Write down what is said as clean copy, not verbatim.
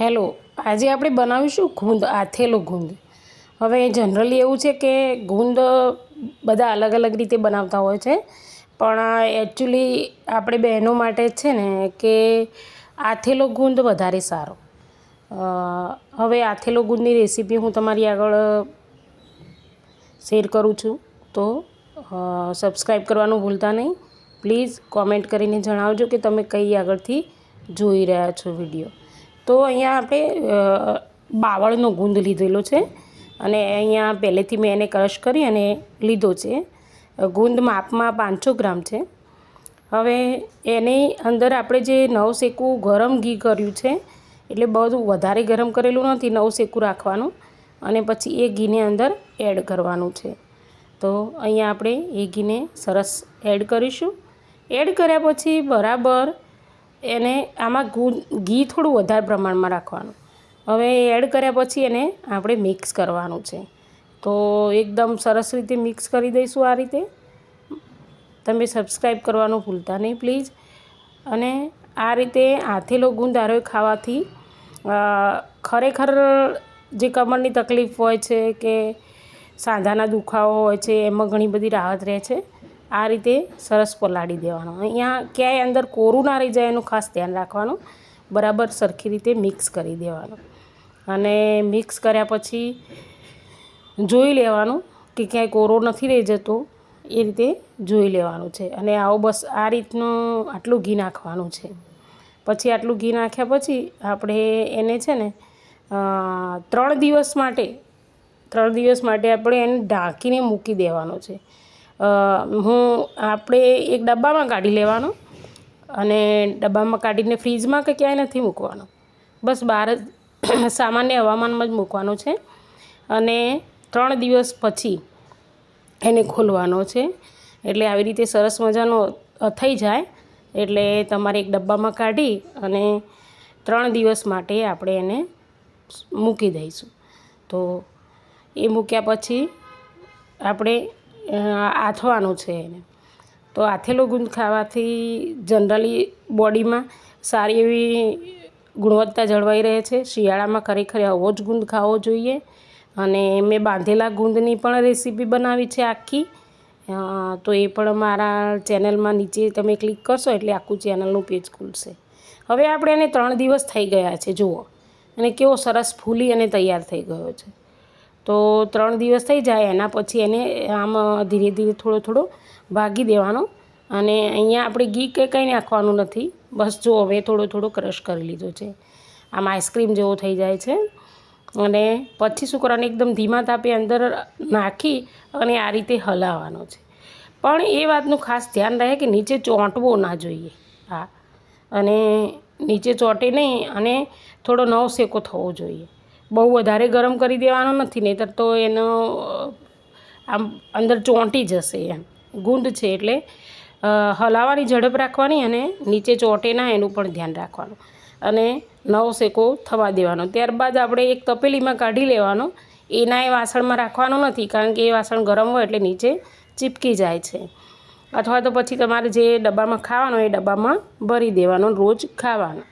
Hello, આજે આપણે બનાવીશું ગુંદ, આથેલો ગુંદ. હવે જનરલી એવું છે કે ગુંદ બધા અલગ અલગ રીતે બનાવતા હોય છે, પણ એકચ્યુઅલી આપણે બહેનો માટે છે ને કે આથેલો ગુંદ વધારે સારો. હવે આથેલો ગુંદની રેસીપી હું તમારી આગળ શેર કરું છું, તો સબસ્ક્રાઈબ કરવાનું ભૂલતા નહીં. પ્લીઝ કોમેન્ટ કરીને જણાવજો કે તમે કઈ આગળથી જોઈ રહ્યા છો વિડીયો. તો અહીંયા આપણે બાવળનો ગુંદ લીધેલો છે અને અહીંયા પહેલેથી મેં એને ક્રશ કરી અને લીધો છે. ગુંદ માપમાં 500 ગ્રામ છે. હવે એની અંદર આપણે જે નવશેકું ગરમ ઘી કર્યું છે, એટલે બધું વધારે ગરમ કરેલું નથી, નવશેકું રાખવાનું અને પછી એ ઘીને અંદર એડ કરવાનું છે. તો અહીંયા આપણે એ ઘીને સરસ એડ કરીશું. એડ કર્યા પછી બરાબર એને આમાં ઘી થોડું વધારે પ્રમાણમાં રાખવાનું. હવે એડ કર્યા પછી એને આપણે મિક્સ કરવાનું છે. તો એકદમ સરસ રીતે મિક્સ કરી દઈશું. આ રીતે તમે સબસ્ક્રાઈબ કરવાનું ભૂલતા નહીં પ્લીઝ. અને આ રીતે આથેલો ગુંદ આરોય ખાવાથી ખરેખર જે કમરની તકલીફ હોય છે કે સાંધાના દુખાવો હોય છે, એમાં ઘણી બધી રાહત રહે છે. આ રીતે સરસ પલાળી દેવાનો. અહીંયા ક્યાંય અંદર કોરું ના રહી જાય એનું ખાસ ધ્યાન રાખવાનું. બરાબર સરખી રીતે મિક્સ કરી દેવાનું અને મિક્સ કર્યા પછી જોઈ લેવાનું કે ક્યાંય કોરો નથી રહી જતો, એ રીતે જોઈ લેવાનું છે. અને આવો બસ આ રીતનું આટલું ઘી નાખવાનું છે. પછી આટલું ઘી નાખ્યા પછી આપણે એને છે ને 3 દિવસ માટે આપણે એને ઢાંકીને મૂકી દેવાનો છે. આપણે એક ડબ્બામાં કાઢી લેવાનો અને ડબ્બામાં કાઢીને ફ્રીજમાં કે ક્યાંય નથી મૂકવાનો, બસ બહાર જ સામાન્ય હવામાનમાં જ મૂકવાનો છે. અને 3 દિવસ પછી એને ખોલવાનો છે. એટલે આવી રીતે સરસ મજાનો થઈ જાય એટલે તમારે એક ડબ્બામાં કાઢી અને 3 દિવસ માટે આપણે એને મૂકી દઈશું. તો એ મૂક્યા પછી આપણે આથવાનું છે એને. તો આથેલો ગુંદ ખાવાથી જનરલી બોડીમાં સારી એવી ગુણવત્તા જળવાઈ રહે છે. શિયાળામાં ખરેખર આવો જ ગુંદ ખાવો જોઈએ. અને મેં બાંધેલા ગુંદની પણ રેસીપી બનાવી છે આખી. તો એ પણ મારા ચેનલમાં નીચે તમે ક્લિક કરશો એટલે આખું ચેનલનું પેજ ખુલશે. હવે આપણે એને 3 દિવસ થઈ ગયા છે જુઓ, અને કેવો સરસ ફૂલી અને તૈયાર થઈ ગયો છે. તો 3 દિવસ થઈ જાય એના પછી એને આમ ધીરે ધીરે થોડો ભાગી દેવાનો. અને અહીંયા આપણે ઘી કે કંઈ નાખવાનું નથી, બસ જો હવે થોડો ક્રશ કરી લીધો છે. આમ આઈસ્ક્રીમ જેવો થઈ જાય છે. અને પછી શું કરવાનું, એકદમ ધીમા તાપે અંદર નાખી અને આ રીતે હલાવવાનો છે. પણ એ વાતનું ખાસ ધ્યાન રહે કે નીચે ચોંટવો ના જોઈએ. હા, અને નીચે ચોંટે નહીં અને થોડો નવશેકો થવો જોઈએ. બહુ વધારે ગરમ કરી દેવાનો નથી, નહીંતર તો એનો આમ અંદર ચોંટી જશે. એમ ગુંદ છે એટલે હલાવવાની ઝડપ રાખવાની અને નીચે ચોંટે ના એનું પણ ધ્યાન રાખવાનું અને નવશેકો થવા દેવાનો. ત્યારબાદ આપણે એક તપેલીમાં કાઢી લેવાનો. એના એ વાસણમાં રાખવાનો નથી, કારણ કે એ વાસણ ગરમ હોય એટલે નીચે ચીપકી જાય છે. અથવા તો પછી તમારે જે ડબ્બામાં ખાવાનો એ ડબ્બામાં ભરી દેવાનો, રોજ ખાવાનો.